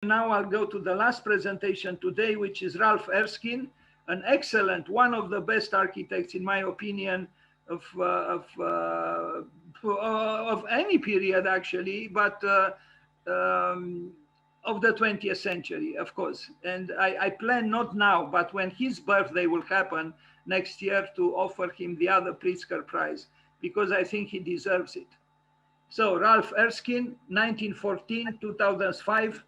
Now I'll go to the last presentation today, which is Ralph Erskine, an excellent, one of the best architects, in my opinion, of any period actually, but of the 20th century, of course. And I plan not now, but when his birthday will happen next year, to offer him the other Pritzker Prize, because I think he deserves it. So Ralph Erskine, 1914, 2005.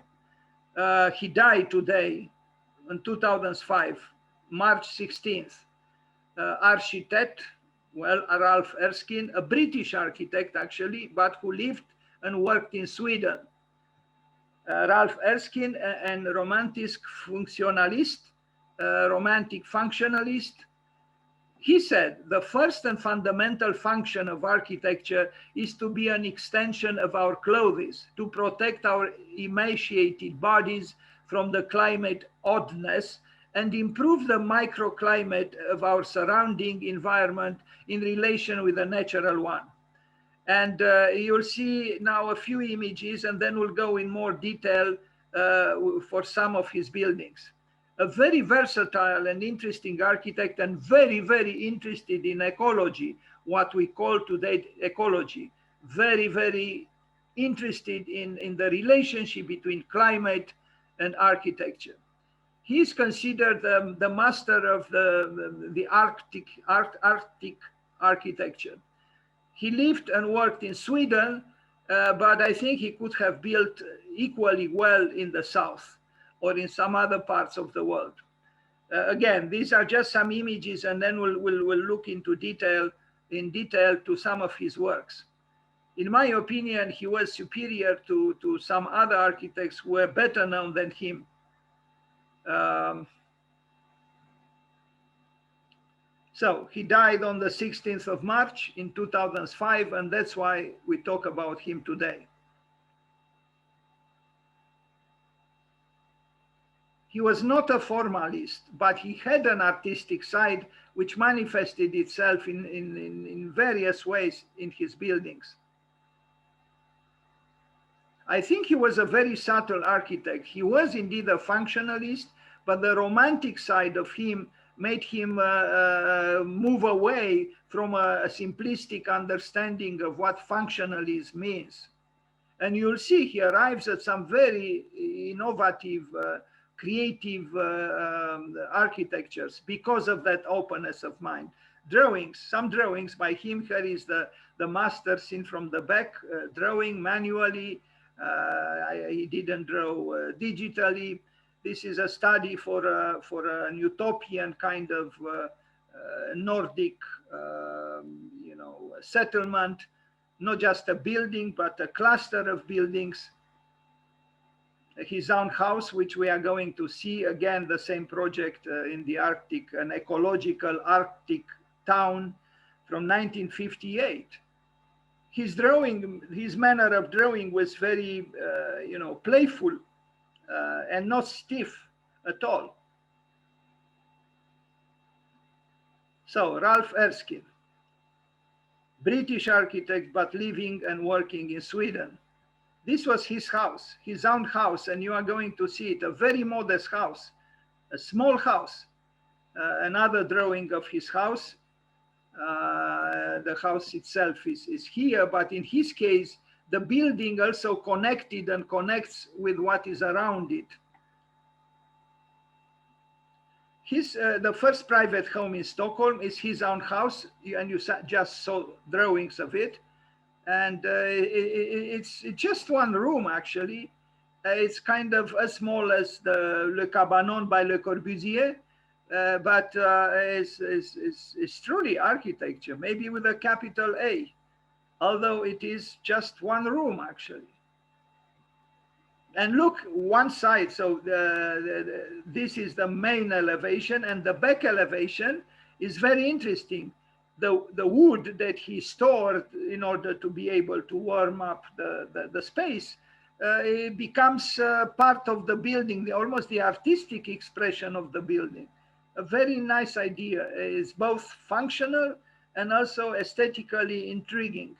He died today in 2005, March 16th. Architect, well, Ralph Erskine, a British architect actually, but who lived and worked in Sweden. Ralph Erskine, and romantic functionalist, romantic functionalist. He said, the first and fundamental function of architecture is to be an extension of our clothes, to protect our emaciated bodies from the climate oddness and improve the microclimate of our surrounding environment in relation with the natural one. And you'll see now a few images, and then we'll go in more detail for some of his buildings. A very versatile and interesting architect, and very, very interested in ecology, what we call today ecology. Very, very interested in the relationship between climate and architecture. He is considered the master of the Arctic architecture. He lived and worked in Sweden, but I think he could have built equally well in the south or in some other parts of the world. Again, these are just some images, and then we'll look into detail to some of his works. In my opinion, he was superior to some other architects who were better known than him. So he died on the 16th of March in 2005, and that's why we talk about him today. He was not a formalist, but he had an artistic side which manifested itself in various ways in his buildings. I think he was a very subtle architect. He was indeed a functionalist, but the romantic side of him made him move away from a simplistic understanding of what functionalism means. And you'll see he arrives at some very innovative, creative architectures because of that openness of mind. Drawings, some drawings by him. Here is the master seen from the back, drawing manually. He didn't draw digitally. This is a study for an utopian kind of Nordic, settlement, not just a building, but a cluster of buildings. His own house, which we are going to see, again, the same project in the Arctic, an ecological Arctic town from 1958. His drawing, his manner of drawing was very, playful and not stiff at all. So Ralph Erskine, British architect, but living and working in Sweden. This was his house, his own house, and you are going to see it, a very modest house, a small house. Another drawing of his house. The house itself is here, but in his case, the building also connected and connects with what is around it. The first private home in Stockholm is his own house, and you just saw drawings of it. And it's just one room, actually. It's kind of as small as the Le Cabanon by Le Corbusier, but it's truly architecture, maybe with a capital A, although it is just one room, actually. And look, one side, so this is the main elevation, and the back elevation is very interesting. The wood that he stored in order to be able to warm up the space, it becomes part of the building, almost the artistic expression of the building. A very nice idea. It's both functional and also aesthetically intriguing.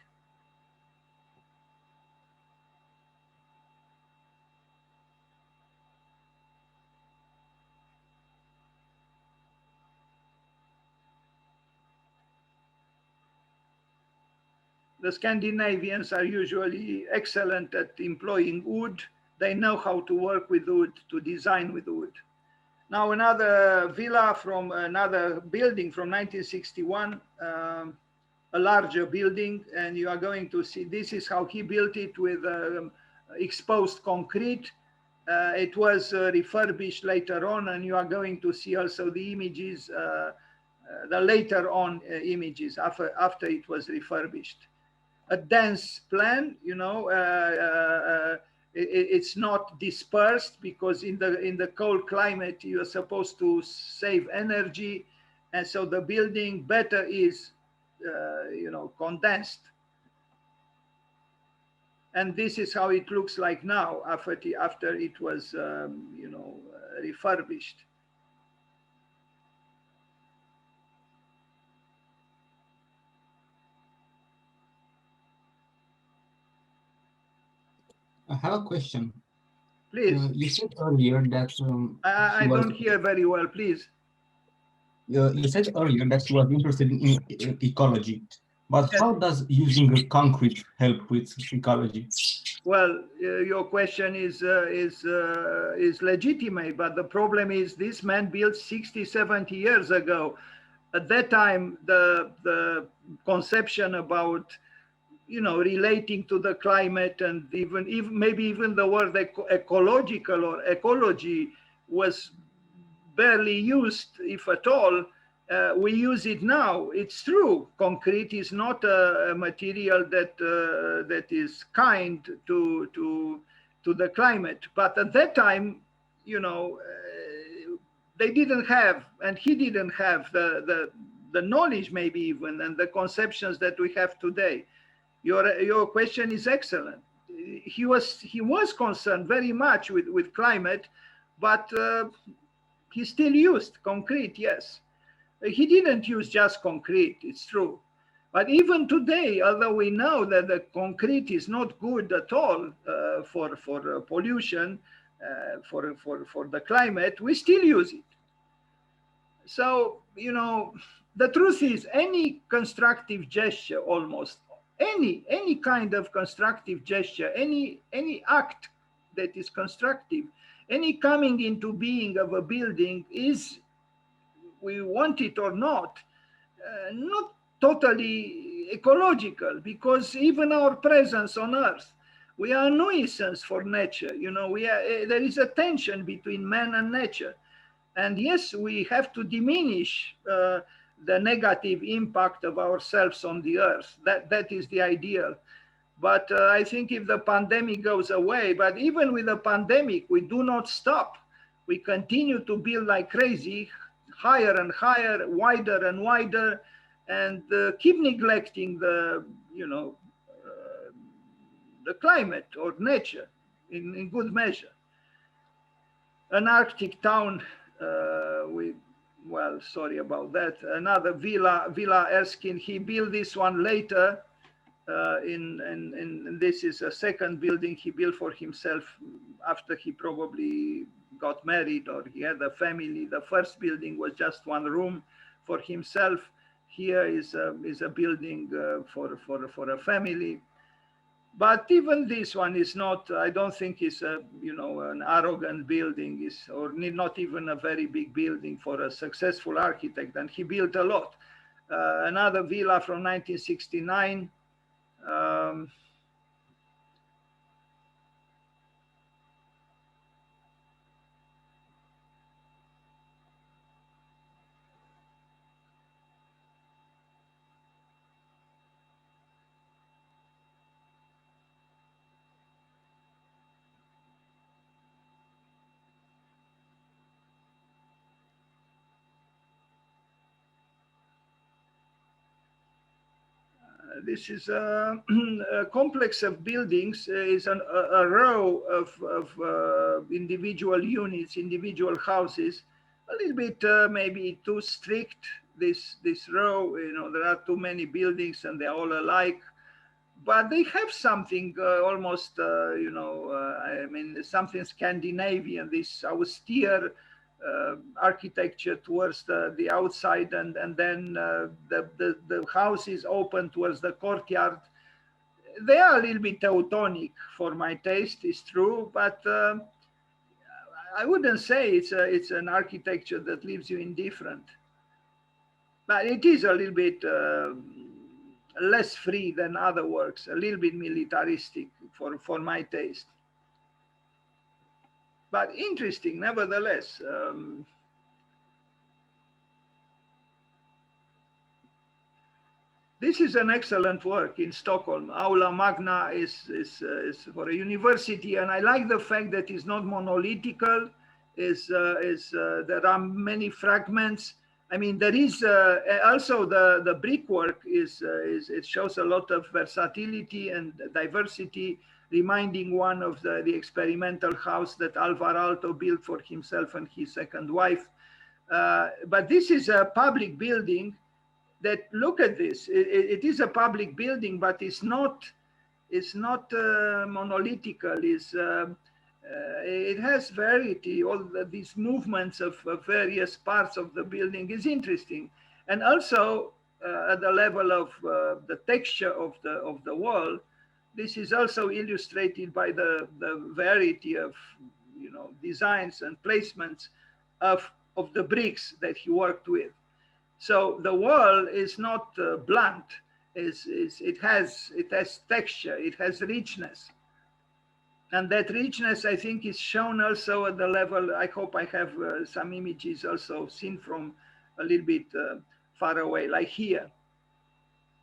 The Scandinavians are usually excellent at employing wood. They know how to work with wood, to design with wood. Now another villa from another building from 1961, a larger building, and you are going to see this is how he built it with exposed concrete. It was refurbished later on, and you are going to see also the images, the later on images after it was refurbished. A dense plan, it's not dispersed, because in the cold climate you are supposed to save energy, and so the building better is condensed. And this is how it looks like now after it was refurbished. I have a question. Please. You said earlier that I don't hear very well, please. You said earlier that you are interested in ecology, but Yes. how does using a concrete help with ecology? Well, your question is legitimate, but the problem is this man built 60, 70 years ago. At that time, the conception about relating to the climate, and even maybe even the word ecological or ecology was barely used, if at all. We use it now. It's true. Concrete is not a material that is kind to the climate. But at that time, they didn't have, and he didn't have the knowledge, maybe even, and the conceptions that we have today. Your question is excellent. He was concerned very much with climate, but he still used concrete. Yes, he didn't use just concrete. It's true, but even today, although we know that the concrete is not good at all for pollution, for the climate, we still use it. So the truth is, any constructive gesture, almost any kind of constructive gesture, any act that is constructive, any coming into being of a building is, we want it or not, not totally ecological, because even our presence on earth, we are a nuisance for nature. There is a tension between man and nature. And yes, we have to diminish the negative impact of ourselves on the earth. That is the ideal. But I think if the pandemic goes away, but even with the pandemic, we do not stop. We continue to build like crazy, higher and higher, wider and wider, and keep neglecting the climate or nature in good measure. An Arctic town, sorry about that. Another Villa Erskine. He built this one later. This is a second building he built for himself after he probably got married or he had a family. The first building was just one room for himself. Here is a building for a family. But even this one is not, I don't think it's an arrogant building, or not even a very big building for a successful architect, and he built a lot. Another villa from 1969. This is a complex of buildings, is a row of individual units, individual houses. A little bit maybe too strict, this row. There are too many buildings and they're all alike. But they have something almost, something Scandinavian, this austere architecture towards the outside, and then the house is open towards the courtyard. They are a little bit Teutonic for my taste, it's true, but I wouldn't say it's an architecture that leaves you indifferent. But it is a little bit less free than other works, a little bit militaristic for my taste. But interesting, nevertheless. This is an excellent work in Stockholm. Aula Magna is for a university, and I like the fact that it's not monolithical. There are many fragments. I mean, there is also the brickwork it shows a lot of versatility and diversity, reminding one of the experimental house that Alvar Aalto built for himself and his second wife. But this is a public building. That look at this. It is a public building, but it's not monolithical. It has variety. All these movements of various parts of the building is interesting, and also at the level of the texture of the wall, this is also illustrated by the variety of designs and placements of the bricks that he worked with. So the wall is not blunt. It has texture. It has richness, and that richness, I think, is shown also at the level. I hope I have some images also seen from a little bit far away, like here.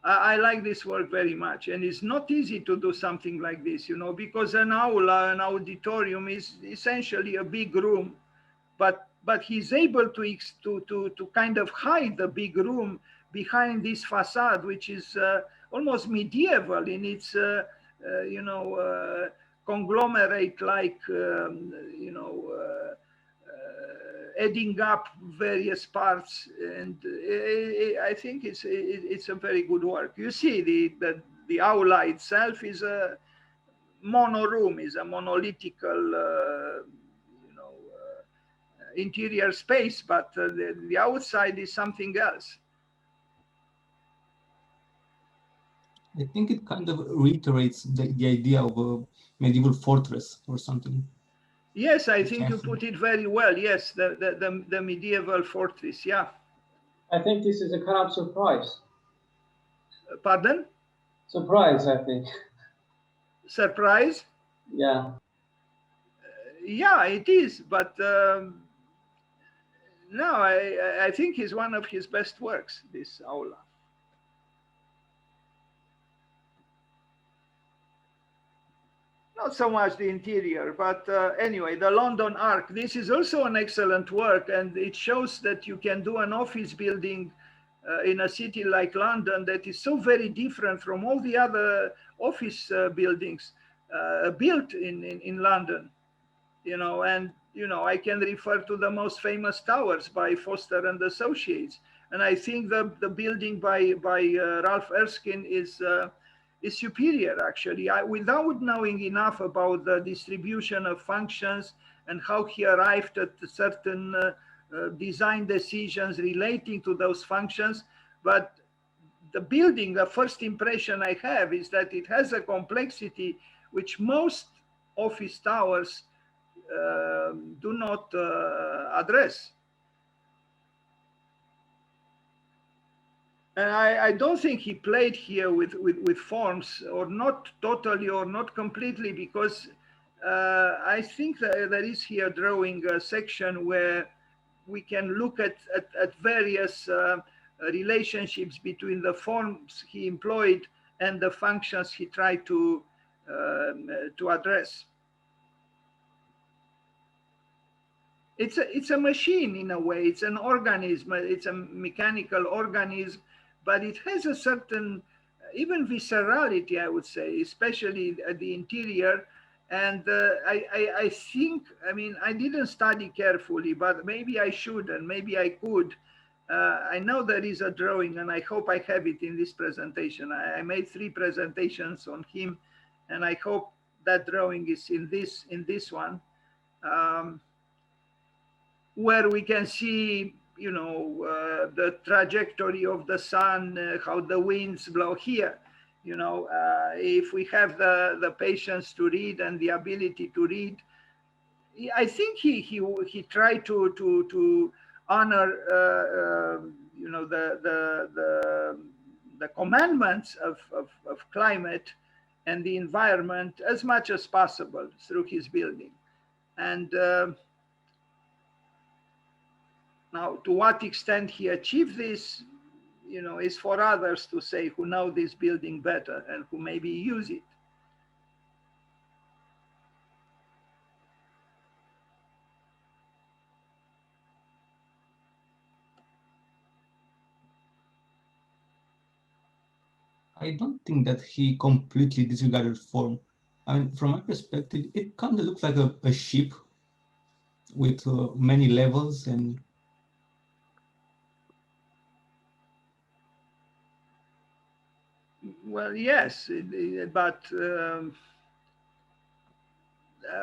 I like this work very much, and it's not easy to do something like this, because an aula, an auditorium, is essentially a big room, but he's able to kind of hide the big room behind this facade, which is almost medieval in its conglomerate-like adding up various parts, and I think it's a very good work. You see, the aula itself is a mono room, is a monolithical interior space, but the outside is something else. I think it kind of reiterates the idea of a medieval fortress or something. Yes, I think you put it very well. Yes, the medieval fortress, yeah. I think this is a kind of surprise. Pardon? Surprise, I think. Surprise? Yeah. Yeah, it is, but no, I think it's one of his best works, this aula. Not so much the interior, but anyway, the London Arc. This is also an excellent work, and it shows that you can do an office building in a city like London that is so very different from all the other office buildings built in London. And I can refer to the most famous towers by Foster and Associates, and I think the building by Ralph Erskine is superior, actually. Without knowing enough about the distribution of functions and how he arrived at certain design decisions relating to those functions, but the building, the first impression I have is that it has a complexity which most office towers do not address. And I don't think he played here with forms, or not totally or not completely, because I think that there is here drawing a section where we can look at various relationships between the forms he employed and the functions he tried to address. It's a machine in a way. It's an organism. It's a mechanical organism, but it has a certain, even viscerality, I would say, especially at the interior. And I think, I mean, I didn't study carefully, but maybe I should, and maybe I could. I know there is a drawing, and I hope I have it in this presentation. I made 3 presentations on him, and I hope that drawing is in this one. Where we can see, the trajectory of the sun, how the winds blow here. You know, if we have the patience to read and the ability to read, I think he tried to honor you know the commandments of climate and the environment as much as possible through his building. And now, to what extent he achieved this, you know, is for others to say who know this building better and who maybe use it. I don't think that he completely disregarded form. I mean, from my perspective, it kind of looks like a ship with many levels and Well, yes, but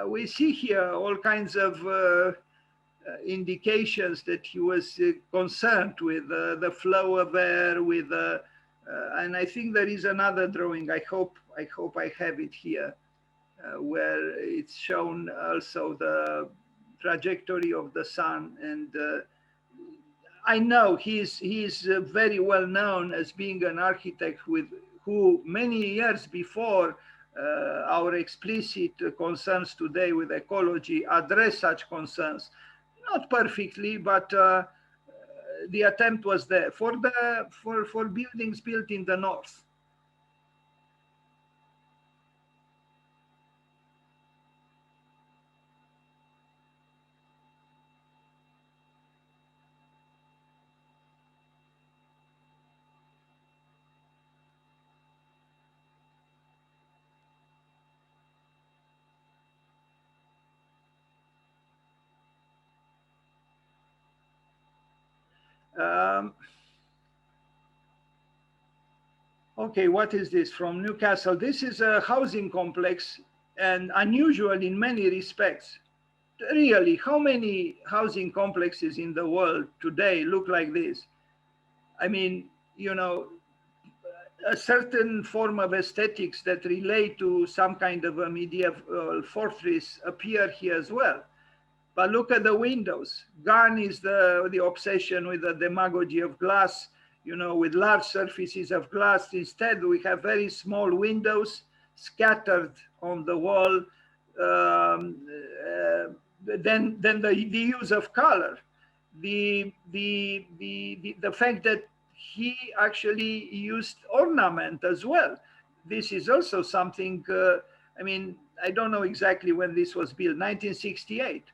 we see here all kinds of indications that he was concerned with the flow of air, with and I think there is another drawing. I hope I have it here, where it's shown also the trajectory of the sun. And I know he's very well known as being an architect who many years before our explicit concerns today with ecology address such concerns. Not perfectly, but the attempt was there for buildings built in the north. Okay, what is this from Newcastle? This is a housing complex and unusual in many respects. Really, how many housing complexes in the world today look like this? I mean, you know, a certain form of aesthetics that relate to some kind of a medieval fortress appear here as well. But look at the windows. Gone is the obsession with the demagogy of glass, you know, with large surfaces of glass. Instead, we have very small windows scattered on the wall. Then the use of color, the fact that he actually used ornament as well. This is also something. I mean, I don't know exactly when this was built. 1968.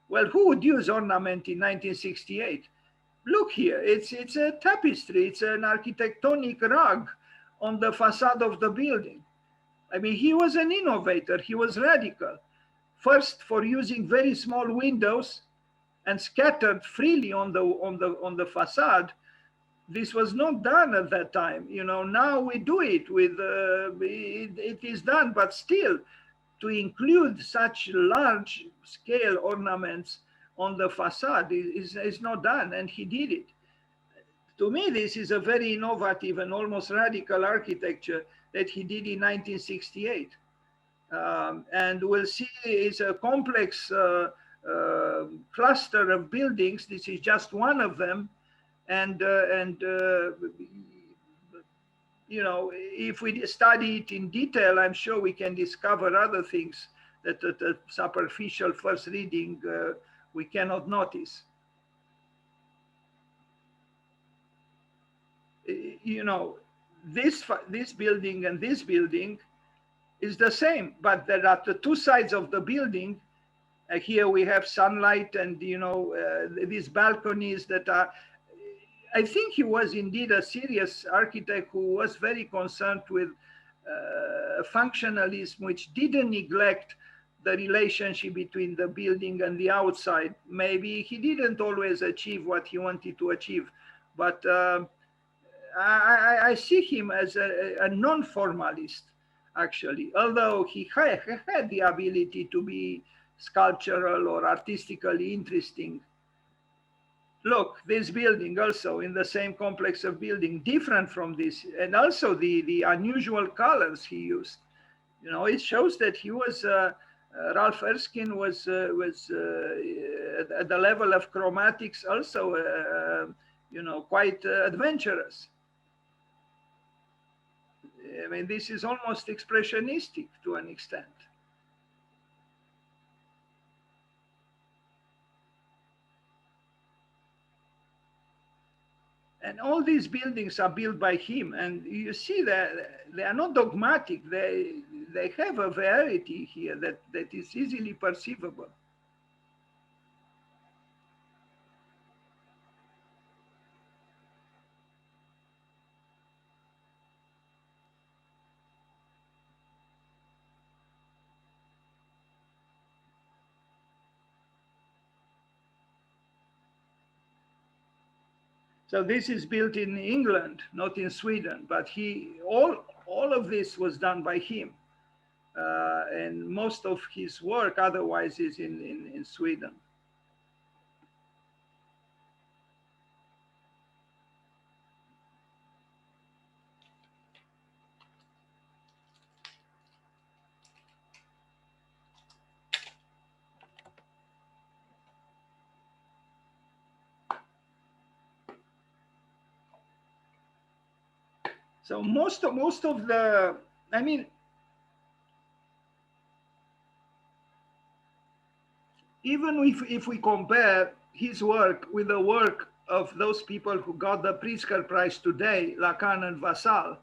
Well, who would use ornament in 1968? Look here, it's a tapestry, it's an architectonic rug on the facade of the building. I mean, he was an innovator, he was radical. First, for using very small windows and scattered freely on the facade. This was not done at that time. You know, now we do it with, it is done, but still, to include such large scale ornaments on the facade is not done, and he did it. To me, this is a very innovative and almost radical architecture that he did in 1968. And we'll see it's a complex cluster of buildings. This is just one of them. And you know, if we study it in detail, I'm sure we can discover other things that at a superficial first reading we cannot notice. You know, this building and this building is the same, but there are the two sides of the building. Here we have sunlight and, you know, these balconies that are, I think he was indeed a serious architect who was very concerned with functionalism, which didn't neglect the relationship between the building and the outside. Maybe he didn't always achieve what he wanted to achieve, but I see him as a non-formalist, actually, although he had the ability to be sculptural or artistically interesting. look, this building also in the same complex of building, different from this, and also the unusual colors he used. You know, it shows that he was Ralph Erskine was at the level of chromatics also, you know, quite adventurous. I mean, this is almost expressionistic to an extent. And all these buildings are built by him. And you see that they are not dogmatic. They have a variety here that is easily perceivable. So this is built in England, not in Sweden, but all of this was done by him. And most of his work otherwise is in Sweden. So most of the, I mean, even if we compare his work with the work of those people who got the Pritzker Prize today, Lacan and Vassal,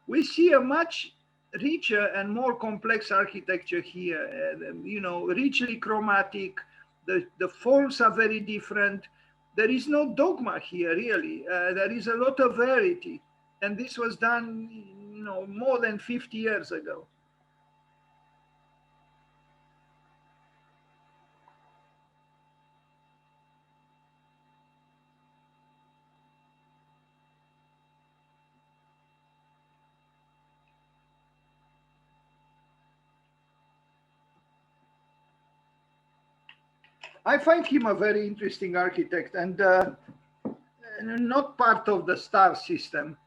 we see a much richer and more complex architecture here. You know, richly chromatic. The forms are very different. There is no dogma here, really. There is a lot of variety. And this was done, you know, more than 50 years ago. I find him a very interesting architect and not part of the star system.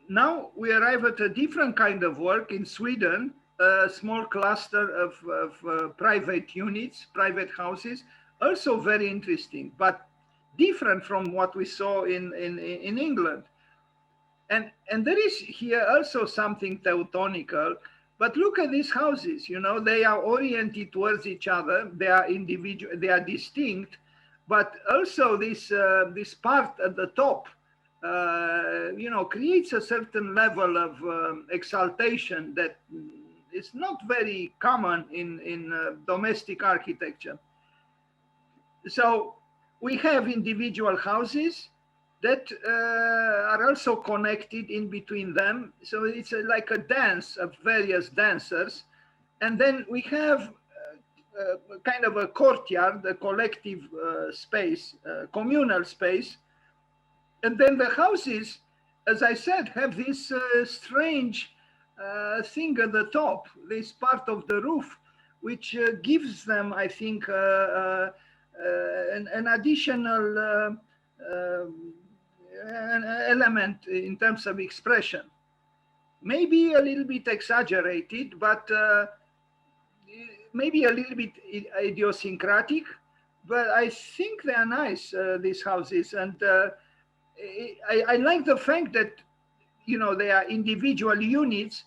Now we arrive at a different kind of work in Sweden, a small cluster of private units, private houses, also very interesting, but different from what we saw in England. And there is here also something Teutonical, but look at these houses, you know, they are oriented towards each other, they are individual, they are distinct, but also this part at the top, you know, creates a certain level of exaltation that is not very common in domestic architecture. So we have individual houses that are also connected in between them. So it's like a dance of various dancers. And then we have kind of a courtyard, a collective space, communal space. And then the houses, as I said, have this strange thing at the top, this part of the roof, which gives them, I think, an additional an element in terms of expression. Maybe a little bit exaggerated, but maybe a little bit idiosyncratic. But I think they are nice, these houses. And I like the fact that, you know, they are individual units,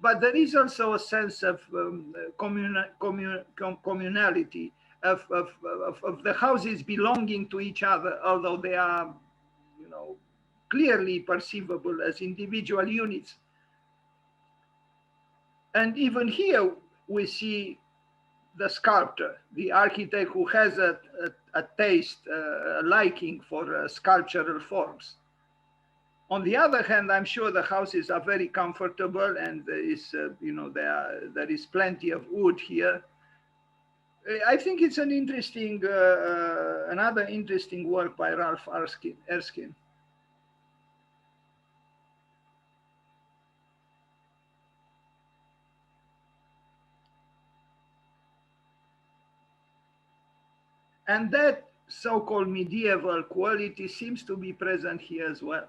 but there is also a sense of communality, of the houses belonging to each other, although they are, you know, clearly perceivable as individual units. And even here we see the sculptor, the architect who has a taste, a liking for sculptural forms. On the other hand, I'm sure the houses are very comfortable, and there is, there is plenty of wood here. I think it's an interesting, another interesting work by Ralph Erskine. And that so-called medieval quality seems to be present here as well.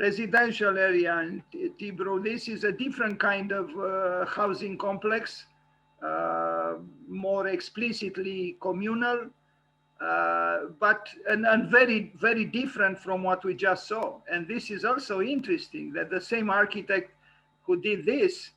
Residential area in Tibro, this is a different kind of housing complex, more explicitly communal, but and very, very different from what we just saw. And this is also interesting that the same architect who did this,